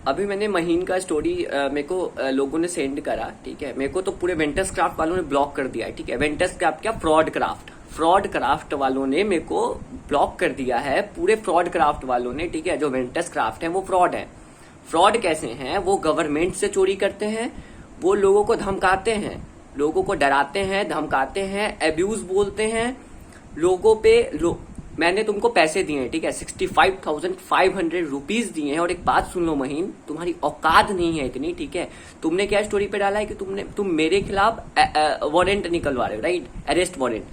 अभी मैंने महीन का स्टोरी मेरे को लोगों ने सेंड करा, ठीक है। मेरे को तो पूरे वेंटस क्राफ्ट वालों ने ब्लॉक कर दिया है, ठीक है। वेंटस क्राफ्ट क्या, फ्रॉड क्राफ्ट वालों ने मेरे को ब्लॉक कर दिया है, पूरे फ्रॉड क्राफ्ट वालों ने, ठीक है। जो वेंटस क्राफ्ट है वो फ्रॉड है। फ्रॉड कैसे हैं, वो गवर्नमेंट से चोरी करते हैं, वो लोगों को धमकाते हैं, लोगों को डराते हैं, धमकाते हैं, एब्यूज बोलते हैं लोगों पे। मैंने तुमको पैसे दिए हैं, ठीक है, 65,500 रुपीज दिए हैं। और एक बात सुन लो महीन, तुम्हारी औकात नहीं है इतनी, ठीक है। तुमने क्या स्टोरी पे डाला है कि तुम मेरे खिलाफ वारंट निकलवा रहे हो, राइट, अरेस्ट वारंट।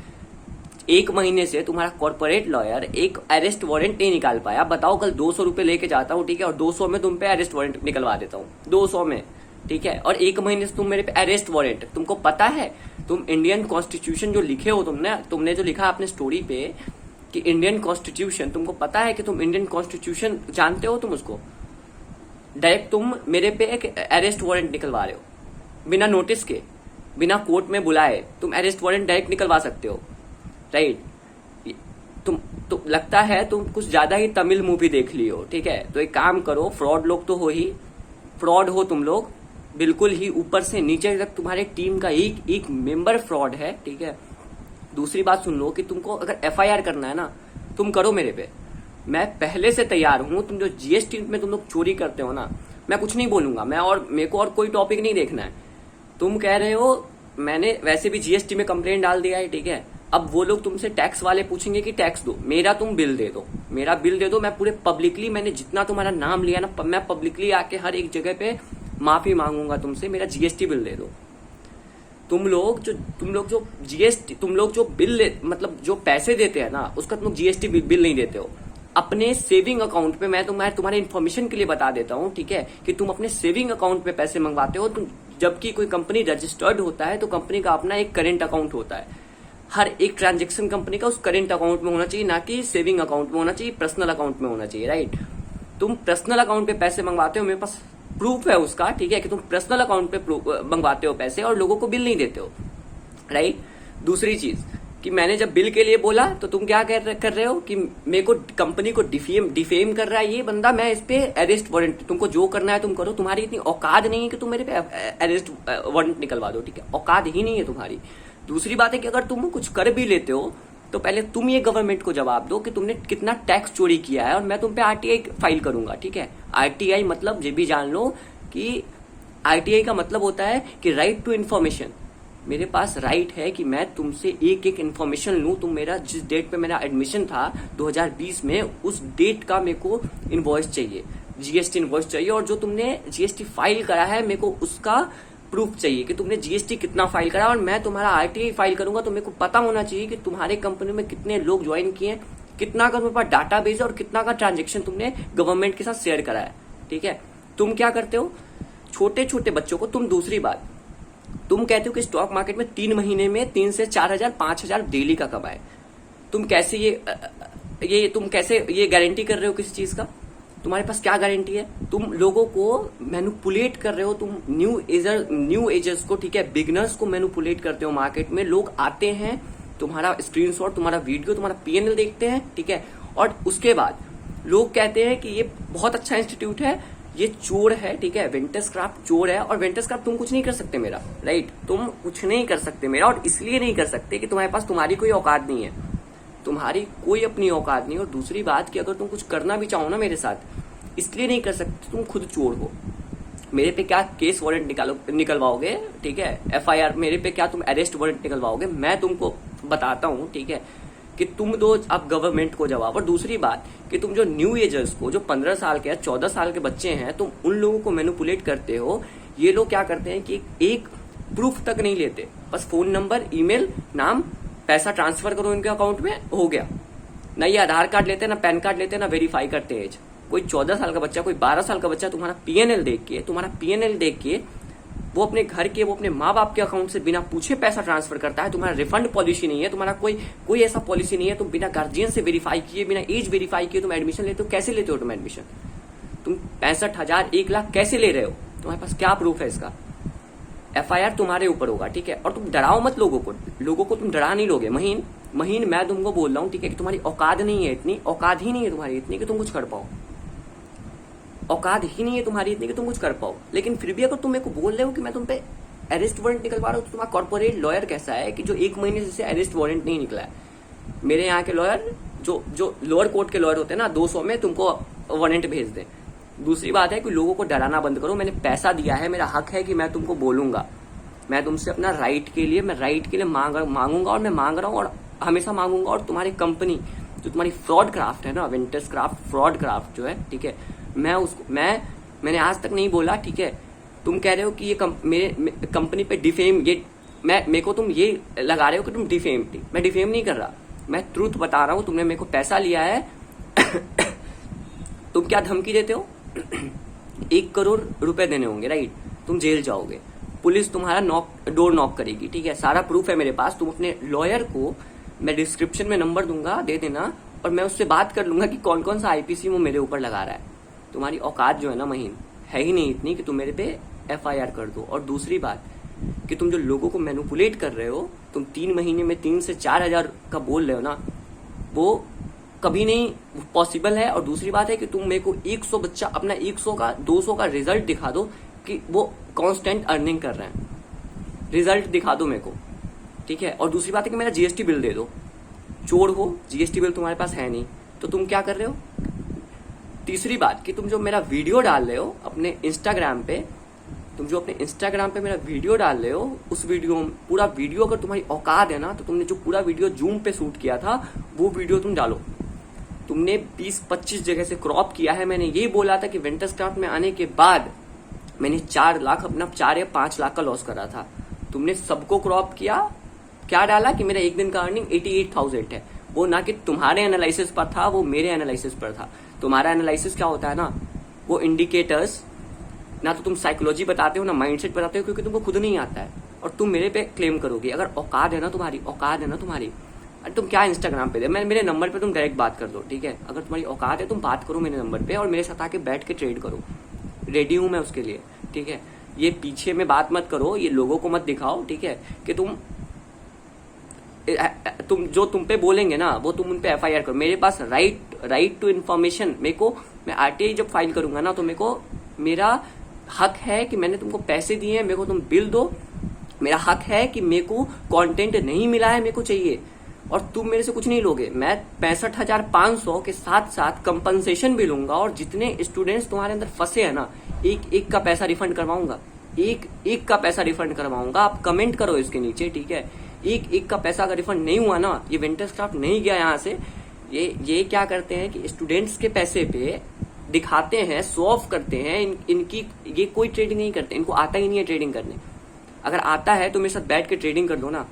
1 महीने से तुम्हारा कॉर्पोरेट लॉयर एक अरेस्ट वारंट नहीं निकाल पाया। बताओ, कल 200 रुपए लेके जाता हूँ, ठीक है, और 200 में तुम पे अरेस्ट वारंट निकलवा देता हूँ, 200 में, ठीक है। और 1 महीने से तुम मेरे पे अरेस्ट वारंट, तुमको पता है तुम इंडियन कॉन्स्टिट्यूशन जो लिखे हो, तुमने जो लिखा अपने स्टोरी पे कि इंडियन कॉन्स्टिट्यूशन, तुमको पता है कि तुम इंडियन कॉन्स्टिट्यूशन जानते हो, तुम उसको डायरेक्ट तुम मेरे पे एक अरेस्ट वारंट निकलवा रहे हो बिना नोटिस के, बिना कोर्ट में बुलाए। तुम अरेस्ट वारंट डायरेक्ट निकलवा सकते हो, राइट। तुम लगता है तुम कुछ ज्यादा ही तमिल मूवी देख ली हो, ठीक है। तो एक काम करो, फ्रॉड लोग तो हो ही, फ्रॉड हो तुम लोग बिल्कुल ही, ऊपर से नीचे तक तुम्हारे टीम का एक एक मेंबर फ्रॉड है, ठीक है। दूसरी बात सुन लो कि तुमको अगर एफआईआर करना है ना, तुम करो मेरे पे, मैं पहले से तैयार हूं। तुम जो जीएसटी में तुम लोग चोरी करते हो ना, मैं कुछ नहीं बोलूंगा, मेरे को और कोई टॉपिक नहीं देखना है। तुम कह रहे हो मैंने वैसे भी जीएसटी में कंप्लेन डाल दिया है, ठीक है। अब वो लोग तुमसे टैक्स वाले पूछेंगे कि टैक्स दो, मेरा तुम बिल दे दो, मेरा बिल दे दो। मैं पूरे पब्लिकली, मैंने जितना तुम्हारा नाम लिया ना, मैं पब्लिकली आके हर एक जगह पे माफी मांगूंगा तुमसे, मेरा जीएसटी बिल दे दो। तुम लोग जो जीएसटी, तुम लोग जो बिल मतलब जो पैसे देते हैं ना, उसका तुम लोग जीएसटी बिल नहीं देते हो। अपने सेविंग अकाउंट पे, मैं तुम्हारे इन्फॉर्मेशन के लिए बता देता हूँ, ठीक है, कि तुम अपने सेविंग अकाउंट पे पैसे मंगवाते हो। जबकि कोई कंपनी रजिस्टर्ड होता है तो कंपनी का अपना एक करेंट अकाउंट होता है। हर एक ट्रांजेक्शन कंपनी का उस करेंट अकाउंट में होना चाहिए, ना कि सेविंग अकाउंट में होना चाहिए, पर्सनल अकाउंट में होना चाहिए, राइट। तुम पर्सनल अकाउंट पे पैसे मंगवाते हो, मेरे पास प्रूफ है उसका, ठीक है, कि तुम पर्सनल अकाउंट पे मंगवाते हो पैसे और लोगों को बिल नहीं देते हो, राइट। दूसरी चीज कि मैंने जब बिल के लिए बोला तो तुम क्या कर रहे हो कि मेरे को, कंपनी को डिफेम कर रहा है ये बंदा, मैं इस पे अरेस्ट वारंट, तुमको जो करना है तुम करो। तुम्हारी इतनी औकात नहीं है कि तुम मेरे पे अरेस्ट वारंट निकलवा दो, ठीक है, औकात ही नहीं है तुम्हारी। दूसरी बात है कि अगर तुम कुछ कर भी लेते हो तो पहले तुम ये गवर्नमेंट को जवाब दो कि तुमने कितना टैक्स चोरी किया है, और मैं तुम पे आरटीआई फाइल करूंगा, ठीक है। आरटीआई मतलब ये भी जान लो कि आरटीआई का मतलब होता है कि राइट टू इन्फॉर्मेशन। मेरे पास राइट है कि मैं तुमसे एक एक इन्फॉर्मेशन लूं। तुम मेरा जिस डेट पे मेरा एडमिशन था 2020 में, उस डेट का मेरे को इनवॉइस चाहिए, जीएसटी इनवॉइस चाहिए। और जो तुमने जीएसटी फाइल करा है, मेरे को उसका प्रूफ चाहिए कि तुमने जीएसटी कितना फाइल करा। और मैं तुम्हारा आरटीआई फाइल करूंगा तो मेरे को पता होना चाहिए कि तुम्हारे कंपनी में कितने लोग ज्वाइन किए, कितना का तुम्हारे पास डाटा बेस है और कितना का ट्रांजेक्शन तुमने गवर्नमेंट के साथ शेयर करा है, ठीक है। तुम क्या करते हो, छोटे छोटे बच्चों को, दूसरी बात, तुम कहते हो कि स्टॉक मार्केट में 3 महीने में 3 से 4,000 5,000 डेली का कमाए। तुम कैसे ये गारंटी कर रहे हो किसी चीज का? तुम्हारे पास क्या गारंटी है? तुम लोगों को मैनिपुलेट कर रहे हो, तुम न्यू एजर्स को, ठीक है, बिगनर्स को मैनिपुलेट करते हो मार्केट में। लोग आते हैं, तुम्हारा स्क्रीनशॉट, तुम्हारा वीडियो, तुम्हारा पीएनएल देखते हैं, ठीक है, और उसके बाद लोग कहते हैं कि ये बहुत अच्छा इंस्टीट्यूट है, ये चोर है, ठीक है, वेंटस क्राफ्ट चोर है। और वेंटस क्राफ्ट तुम कुछ नहीं कर सकते मेरा, राइट, तुम कुछ नहीं कर सकते मेरा। और इसलिए नहीं कर सकते कि तुम्हारे पास तुम्हारी कोई औकात नहीं है, तुम्हारी कोई अपनी औकात नहीं। और दूसरी बात कि अगर तुम कुछ करना भी चाहो ना मेरे साथ, इसलिए नहीं कर सकते, तुम खुद चोर हो। मेरे पे क्या केस वारंट निकलवाओगे, ठीक है, एफआईआर, मेरे पे क्या तुम अरेस्ट वारंट निकलवाओगे, मैं तुमको बताता हूँ, ठीक है, कि तुम दो अब गवर्नमेंट को जवाब। और दूसरी बात कि तुम जो न्यू एजर्स को, जो 15 साल के 14 साल के बच्चे हैं, तुम उन लोगों को मैनिपुलेट करते हो। ये लोग क्या करते हैं कि एक प्रूफ तक नहीं लेते, बस फोन नंबर, ईमेल, नाम, पैसा ट्रांसफर करो इनके अकाउंट में, हो गया। ना ये आधार कार्ड लेते हैं, ना पैन कार्ड लेते हैं, ना वेरीफाई करते एज। कोई 14 साल का बच्चा, कोई 12 साल का बच्चा तुम्हारा पीएनएल देख के वो अपने घर के, वो अपने माँ बाप के अकाउंट से बिना पूछे पैसा ट्रांसफर करता है। तुम्हारा रिफंड पॉलिसी नहीं है, तुम्हारा कोई ऐसा पॉलिसी नहीं है। तुम बिना गार्जियन से वेरीफाई किए, बिना एज वेरीफाई किए तुम एडमिशन लेते हो। कैसे लेते हो तुम एडमिशन? तुम 65,000, 1 लाख कैसे ले रहे हो? तुम्हारे पास क्या प्रूफ है इसका? एफआईआर तुम्हारे ऊपर होगा, ठीक है। और तुम डराओ मत लोगों को तुम डरा नहीं लोगे। महीन मैं तुमको बोल रहा हूँ, ठीक है, कि तुम्हारी औकात नहीं है, इतनी औकात ही नहीं है तुम्हारी इतनी कि तुम कुछ कर पाओ। औकात ही नहीं है तुम्हारी इतनी कि तुम कुछ कर पाओ। लेकिन फिर भी अगर तुम मेरे को बोल रहे हो कि मैं तुम पे अरेस्ट वारंट निकलवा रहा हूँ, तो तुम्हारा कॉर्पोरेट लॉयर कैसा है कि जो 1 महीने से अरेस्ट वारंट नहीं निकला है। मेरे यहाँ के लॉयर जो लोअर कोर्ट के लॉयर होते हैं ना, 200 में तुमको वारंट भेज दे। दूसरी बात है कि लोगों को डराना बंद करो। मैंने पैसा दिया है, मेरा हक है कि मैं तुमको बोलूंगा। मैं तुमसे अपना राइट के लिए मांगूंगा, और मैं मांग रहा हूँ और हमेशा मांगूंगा। और तुम्हारी कंपनी जो तुम्हारी फ्रॉड क्राफ्ट है ना, वेंटस क्राफ्ट फ्रॉड क्राफ्ट जो है, ठीक है, मैंने आज तक नहीं बोला, ठीक है। तुम कह रहे हो कि ये मेरे कंपनी पे डिफेम, ये मेरे को तुम ये लगा रहे हो कि तुम डिफेम थी। मैं डिफेम नहीं कर रहा, मैं ट्रूथ बता रहा हूं। तुमने मेरे को पैसा लिया है तुम क्या धमकी देते हो 1 करोड़ रुपए देने होंगे, राइट। तुम जेल जाओगे, पुलिस तुम्हारा डोर नॉक करेगी, ठीक है। सारा प्रूफ है मेरे पास। तुम अपने लॉयर को, मैं डिस्क्रिप्शन में नंबर दूंगा, दे देना, और मैं उससे बात कर लूंगा कि कौन कौन सा आईपीसी वो मेरे ऊपर लगा रहा है। तुम्हारी औकात जो है ना महीन, है ही नहीं इतनी कि तुम मेरे पे FIR कर दो। और दूसरी बात कि तुम जो लोगों को मैनिपुलेट कर रहे हो, तुम 3 महीने में 3 से 4 हजार का बोल रहे हो ना, वो कभी नहीं पॉसिबल है। और दूसरी बात है कि तुम मेरे को 100 बच्चा अपना 100 का 200 का रिजल्ट दिखा दो कि वो कांस्टेंट अर्निंग कर रहे हैं, रिजल्ट दिखा दो मेरे को, ठीक है। और दूसरी बात है कि मेरा GST बिल दे दो। चोर हो, GST बिल तुम्हारे पास है नहीं, तो तुम क्या कर रहे हो। तीसरी बात कि तुम जो मेरा वीडियो डाल रहे हो अपने इंस्टाग्राम पे, मेरा वीडियो डाल रहे हो, उस वीडियो में पूरा वीडियो, अगर तुम्हारी औकात है ना, तो तुमने जो पूरा वीडियो जूम पे शूट किया था वो वीडियो तुम डालो। तुमने 20-25 जगह से क्रॉप किया है। मैंने ये बोला था कि वेंटस क्राफ्ट में आने के बाद मैंने 4 लाख, अपना 4 या 5 लाख का लॉस करा था। तुमने सबको क्रॉप किया, क्या डाला कि मेरा एक दिन का अर्निंग 88,000 है। वो ना कि तुम्हारे एनालिसिस पर था, वो मेरे एनालिसिस पर था। तुम्हारा एनालिसिस क्या होता है ना, वो इंडिकेटर्स ना तो तुम साइकोलॉजी बताते हो ना माइंडसेट बताते हो, क्योंकि तुमको खुद नहीं आता है। और तुम मेरे पे क्लेम करोगे। अगर औकात है ना तुम्हारी, अरे तुम क्या इंस्टाग्राम पे दे, मेरे नंबर पे तुम डायरेक्ट बात कर दो, ठीक है। अगर तुम्हारी औकात है तुम बात करो मेरे नंबर पे और मेरे साथ आके बैठ के ट्रेड करो, रेडी हूं मैं उसके लिए, ठीक है। ये पीछे में बात मत करो, ये लोगों को मत दिखाओ, ठीक है, कि तुम जो तुम पे बोलेंगे ना वो तुम उन पे FIR करो। मेरे पास राइट टू इन्फॉर्मेशन, मैं RTI जब फाइल करूंगा ना, तो मेरा हक है कि मैंने तुमको पैसे दिए हैं, मेरे को तुम बिल दो। मेरा हक है कि मेरे को कंटेंट नहीं मिला है, मेरे को चाहिए, और तुम मेरे से कुछ नहीं लोगे। मैं 65,500 के साथ साथ कंपनसेशन भी लूंगा, और जितने स्टूडेंट्स तुम्हारे अंदर फंसे हैं ना, एक का पैसा रिफंड करवाऊंगा, एक का पैसा रिफंड करवाऊंगा। आप कमेंट करो इसके नीचे, ठीक है। एक का पैसा अगर रिफंड नहीं हुआ ना, ये वेंटस क्राफ्ट नहीं गया यहाँ से। ये क्या करते हैं कि स्टूडेंट्स के पैसे पे दिखाते हैं, शो ऑफ करते हैं। इनकी ये कोई ट्रेडिंग नहीं करते, इनको आता ही नहीं है ट्रेडिंग करने। अगर आता है तो मेरे साथ बैठ के ट्रेडिंग कर दो ना।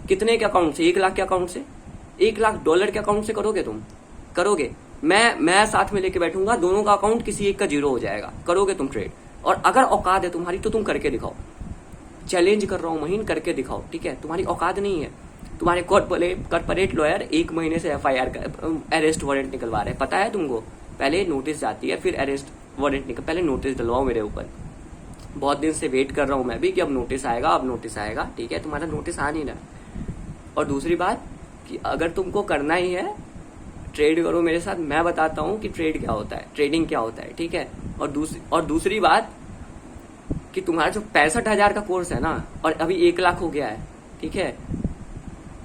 कितने के अकाउंट से, 1 लाख के अकाउंट से, $1 लाख के अकाउंट से करोगे तुम? करोगे? मैं साथ में लेके बैठूंगा, दोनों का अकाउंट किसी एक का 0 हो जाएगा। करोगे तुम ट्रेड? और अगर औकात है तुम्हारी तो तुम करके दिखाओ। चैलेंज कर रहा हूं महीन, करके दिखाओ, ठीक है। तुम्हारी औकात नहीं है। तुम्हारे कॉर्पोरेट लॉयर 1 महीने से FIR अरेस्ट वारंट निकलवा रहे हैं, पता है तुमको। पहले नोटिस जाती है, फिर अरेस्ट वारंट निकल, पहले नोटिस डलवाओ मेरे ऊपर। बहुत दिन से वेट कर रहा हूं मैं भी कि अब नोटिस आएगा, ठीक है। तुम्हारा नोटिस आ नहीं रहा। और दूसरी बात कि अगर तुमको करना ही है ट्रेड करो मेरे साथ, मैं बताता हूं कि ट्रेड क्या होता है, ट्रेडिंग क्या होता है, ठीक है। और दूसरी बात कि तुम्हारा जो 65,000 का कोर्स है ना, और अभी 1 लाख हो गया है, ठीक है,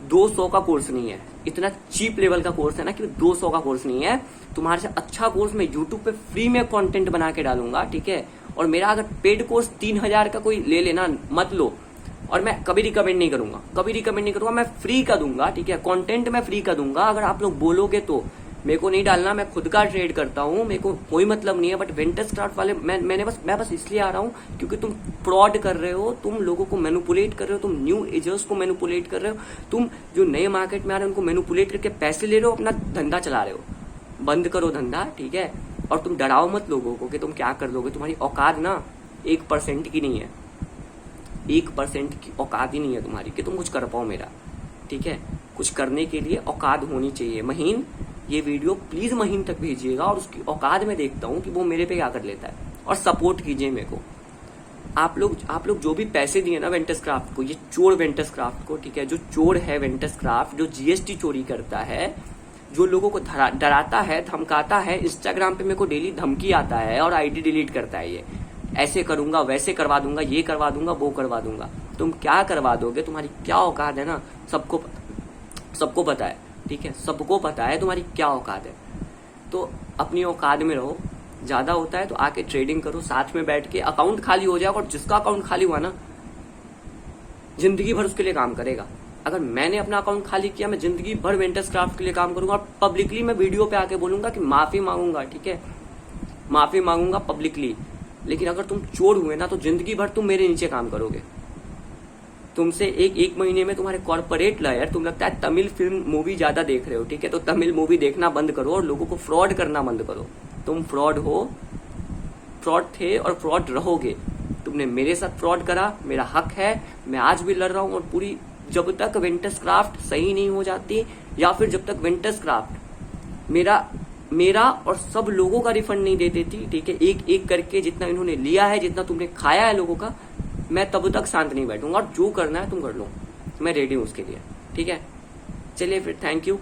200 का कोर्स नहीं है। इतना चीप लेवल का कोर्स है ना कि 200 का कोर्स नहीं है। तुम्हारे से अच्छा कोर्स मैं यूट्यूब पे फ्री में कंटेंट बना के डालूंगा, ठीक है। और मेरा अगर पेड कोर्स 3,000 का कोई ले लेना, मत लो। और मैं कभी रिकमेंड नहीं करूंगा, मैं फ्री का दूंगा, ठीक है। कंटेंट मैं फ्री का दूंगा। अगर आप लोग बोलोगे तो मेरे को नहीं डालना, मैं खुद का ट्रेड करता हूँ, मेरे को कोई मतलब नहीं है। बट वेंटस क्राफ्ट वाले मैं बस इसलिए आ रहा हूँ क्योंकि तुम फ्रॉड कर रहे हो, तुम लोगों को मैनिपुलेट कर रहे हो, तुम न्यू एजर्स को मैनिपुलेट कर रहे हो, तुम जो नए मार्केट में आ रहे हो उनको मैनिपुलेट करके पैसे ले रहे हो, अपना धंधा चला रहे हो। बंद करो धंधा, ठीक है। और तुम डराओ मत लोगों को कि तुम क्या कर लोगे। तुम्हारी औकात ना 1% की नहीं है, 1% की औकात ही नहीं है तुम्हारी कि तुम कुछ कर पाओ मेरा, ठीक है। कुछ करने के लिए औकात होनी चाहिए। महीन, ये वीडियो प्लीज महीन तक भेजिएगा, और उसकी औकात में देखता हूँ कि वो मेरे पे क्या कर लेता है। और सपोर्ट कीजिए मेरे को। आप लोग जो भी पैसे दिए ना वेंटस क्राफ्ट को, ये चोर वेंटस क्राफ्ट को, ठीक है, जो चोर है वेंटस क्राफ्ट, जो GST चोरी करता है, जो लोगों को डराता है, धमकाता है, इंस्टाग्राम पे मेरे को डेली धमकी आता है और आईडी डिलीट करता है, ये ऐसे करूंगा, वैसे करवा दूंगा, ये करवा दूंगा, वो करवा दूंगा। तुम क्या करवा दोगे, तुम्हारी क्या औकात है ना, सबको पता है, ठीक है, सबको पता है तुम्हारी क्या औकात है। तो अपनी औकात में रहो, ज्यादा होता है तो आके ट्रेडिंग करो, साथ में बैठ के अकाउंट खाली हो जाएगा, और जिसका अकाउंट खाली हुआ ना जिंदगी भर उसके लिए काम करेगा। अगर मैंने अपना अकाउंट खाली किया, मैं जिंदगी भर वेंटर्स क्राफ्ट के लिए काम करूंगा, और पब्लिकली मैं वीडियो पे आके बोलूंगा कि माफी मांगूंगा, ठीक है, माफी मांगूंगा पब्लिकली। लेकिन अगर तुम चोर हुए ना तो जिंदगी भर तुम मेरे नीचे काम करोगे। तुमसे एक महीने में तुम्हारे कॉर्पोरेट लॉयर, तुम लगता है तमिल फिल्म मूवी ज्यादा देख रहे हो, ठीक है, तो तमिल मूवी देखना बंद करो और लोगों को फ्रॉड करना बंद करो। तुम फ्रॉड हो, फ्रॉड थे और फ्रॉड रहोगे। तुमने मेरे साथ फ्रॉड करा, मेरा हक है, मैं आज भी लड़ रहा हूं। और पूरी जब तक वेंटर्स क्राफ्ट सही नहीं हो जाती, या फिर जब तक वेंटर्स क्राफ्ट मेरा और सब लोगों का रिफंड नहीं दे देती, ठीक है, एक एक करके जितना इन्होंने लिया है, जितना तुमने खाया है लोगों का, मैं तब तक शांत नहीं बैठूंगा। और जो करना है तुम कर लो, मैं रेडी हूं उसके लिए, ठीक है। चलिए फिर, थैंक यू।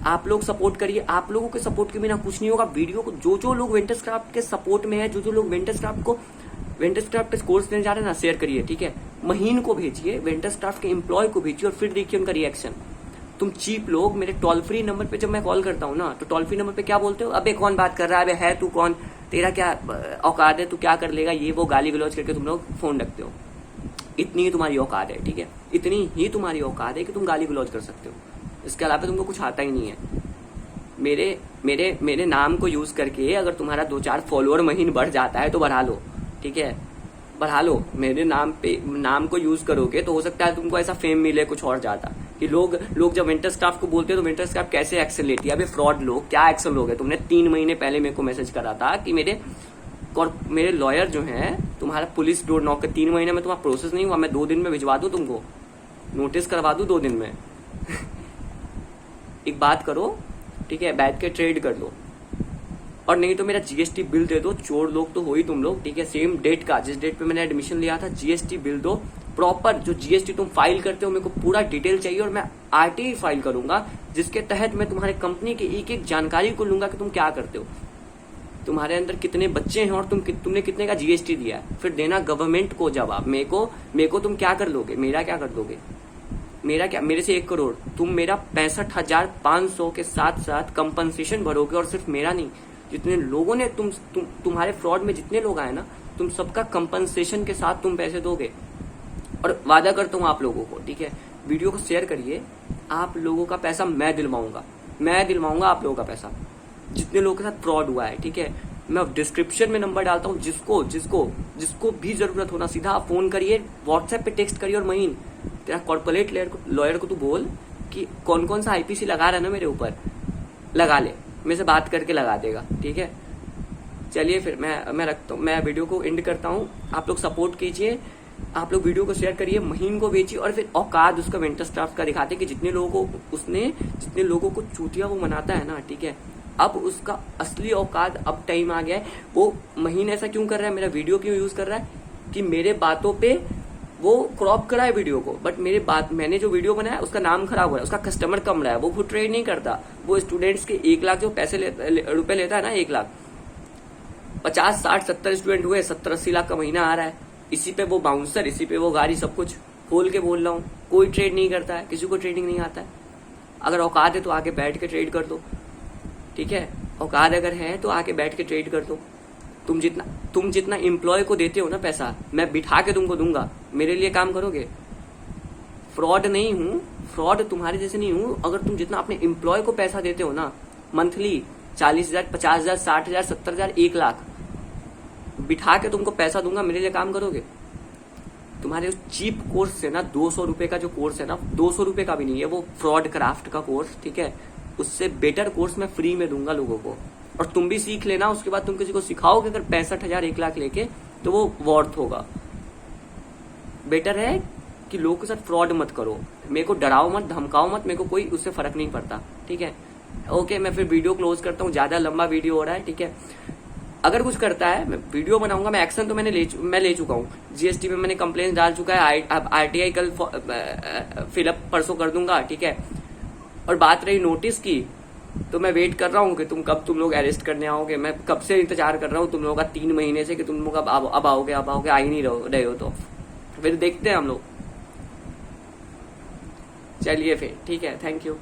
आप लोग सपोर्ट करिए, आप लोगों के सपोर्ट के बिना कुछ नहीं होगा। वीडियो को जो लोग वेंटर्स क्राफ्ट के सपोर्ट में है, जो लोग वेंटर्स क्राफ्ट के कोर्स लेने जा रहे हैं ना, शेयर करिए, ठीक है। महीन को भेजिए, वेंटर्स क्राफ्ट के एम्प्लॉय को भेजिए, और फिर देखिए उनका रिएक्शन। तुम चीप लोग मेरे टोल फ्री नंबर पे जब मैं कॉल करता हूँ ना, तो टोल फ्री नंबर पे क्या बोलते हो, अबे कौन बात कर रहा है, अबे है तू कौन, तेरा क्या औकात है, तू क्या कर लेगा, ये वो गाली गलौज करके तुम लोग फोन रखते हो। इतनी ही तुम्हारी औकात है, ठीक है, इतनी ही तुम्हारी औकात है कि तुम गाली गलौज कर सकते हो। इसके अलावा तुमको कुछ आता ही नहीं है। मेरे नाम को यूज करके अगर तुम्हारा 2-4 फॉलोअर महीन बढ़ जाता है तो बढ़ा लो, ठीक है, बढ़ा लो। मेरे नाम को यूज करोगे तो हो सकता है तुमको ऐसा फेम मिले कुछ और ज्यादा, कि लोग जब वेंटर्स क्राफ्ट को बोलते हैं तो वेंटर्स क्राफ्ट कैसे एक्शन लेती है। अबे फ्रॉड लोग क्या एक्शन लोगे। तुमने 3 महीने पहले मेरे को मैसेज करा था कि मेरे लॉयर जो हैं, तुम्हारा पुलिस डोर नॉक कर, 3 महीने में तुम्हारा प्रोसेस नहीं हुआ, मैं 2 दिन में भिजवा दूं तुमको, नोटिस करवा दूं 2 दिन में। एक बात करो, ठीक है, बैठ के ट्रेड कर लो, और नहीं तो मेरा जीएसटी बिल दे दो। चोर लोग तो हो ही तुम लोग, ठीक है, सेम डेट का, जिस डेट पे मैंने एडमिशन लिया था, जीएसटी बिल दो प्रॉपर। जो जीएसटी तुम फाइल करते हो मेरे को पूरा डिटेल चाहिए, और मैं आरटीआई फाइल करूंगा, जिसके तहत मैं तुम्हारे कंपनी की एक जानकारी को लूंगा कि तुम क्या करते हो, तुम्हारे अंदर कितने बच्चे हैं, और तुमने कितने का जीएसटी दिया है। फिर देना गवर्नमेंट को जवाब। मेरे को तुम क्या कर लोगे, मेरा क्या कर दोगे, मेरे से 1 करोड़, तुम मेरा 65,500 के साथ साथ कंपनसेशन भरोगे। और सिर्फ मेरा नहीं, जितने लोगों ने तुम्हारे फ्रॉड में जितने लोग आए ना, तुम सबका कंपनसेशन के साथ तुम पैसे दोगे। और वादा करता हूं आप लोगों को, ठीक है, वीडियो को शेयर करिए, आप लोगों का पैसा मैं दिलवाऊंगा आप लोगों का पैसा, जितने लोगों के साथ फ्रॉड हुआ है, ठीक है। मैं डिस्क्रिप्शन में नंबर डालता हूँ, जिसको भी जरूरत हो ना, सीधा आप फोन करिए, व्हाट्सएप पे टेक्स्ट करिए। और महीन, तेरा कॉर्पोरेट लॉयर को तू बोल कि कौन कौन सा आईपीसी लगा रहा है ना मेरे ऊपर, लगा ले, मेरे से बात करके लगा देगा, ठीक है। चलिए फिर मैं रखता हूँ, मैं वीडियो को एंड करता हूँ। आप लोग सपोर्ट कीजिए, आप लोग वीडियो को शेयर करिए, महीन को भेजिए, और फिर औकात उसका वेंटर्स क्राफ्ट का दिखाते कि जितने लोगों को चूतिया वो मनाता है ना, ठीक है, अब उसका असली औकात, अब टाइम आ गया है। वो महीन ऐसा क्यों कर रहा है, मेरा वीडियो क्यों यूज कर रहा है, कि मेरे बातों पे वो क्रॉप करा है वीडियो को, बट मैंने जो वीडियो बनाया उसका नाम खराब हुआ है, उसका कस्टमर कम रहा है, वो खुद ट्रेड नहीं करता। वो स्टूडेंट्स के 1 लाख जो रुपए लेता है ना, 1 लाख 50, 60, 70 स्टूडेंट हुए, 70-80 लाख का महीना आ रहा है। इसी पे वो बाउंसर, इसी पे वो गाड़ी, सब कुछ खोल के बोल रहा हूँ। कोई ट्रेड नहीं करता है, किसी को ट्रेडिंग नहीं आता है। अगर औकात है तो आके बैठ के ट्रेड कर दो, ठीक है, औकात अगर है तो आके बैठ के ट्रेड कर दो। तुम जितना एम्प्लॉय को देते हो ना पैसा, मैं बिठा के तुमको दूंगा, मेरे लिए काम करोगे। फ्रॉड नहीं हूं, फ्रॉड तुम्हारे जैसे नहीं हूं। अगर तुम जितना अपने एम्प्लॉय को पैसा देते हो ना, मंथली 40,000, 50,000, 60,000, 70,000, 1 लाख बिठा के तुमको पैसा दूंगा, मेरे लिए काम करोगे। तुम्हारे उस चीप कोर्स से ना, 200 रुपए का जो कोर्स है ना, 200 रुपए का भी नहीं है वो, फ्रॉड क्राफ्ट का कोर्स, ठीक है, उससे बेटर कोर्स मैं फ्री में दूंगा लोगों को। और तुम भी सीख लेना, उसके बाद तुम किसी को सिखाओगे अगर 65,000, 1 लाख लेके, तो वो वर्थ होगा। बेटर है कि लोगों के साथ फ्रॉड मत करो, मेरे को डराओ मत, धमकाओ मत, मेरे को कोई उससे फर्क नहीं पड़ता, ठीक है। ओके, मैं फिर वीडियो क्लोज करता हूँ, ज्यादा लंबा वीडियो हो रहा है, ठीक है। अगर कुछ करता है, मैं वीडियो बनाऊंगा, मैं एक्शन तो मैं ले चुका हूँ। जीएसटी में मैंने कंप्लेन डाल चुका है, आरटीआई कल फिलअप परसों कर दूंगा, ठीक है। और बात रही नोटिस की, तो मैं वेट कर रहा हूँ कि तुम लोग अरेस्ट करने आओगे। मैं कब से इंतजार कर रहा हूँ तुम लोगों का, 3 महीने से, कि तुम लोग अब आओगे, आ ही नहीं रहे हो। तो फिर देखते हैं हम लोग। चलिए फिर ठीक है, थैंक यू।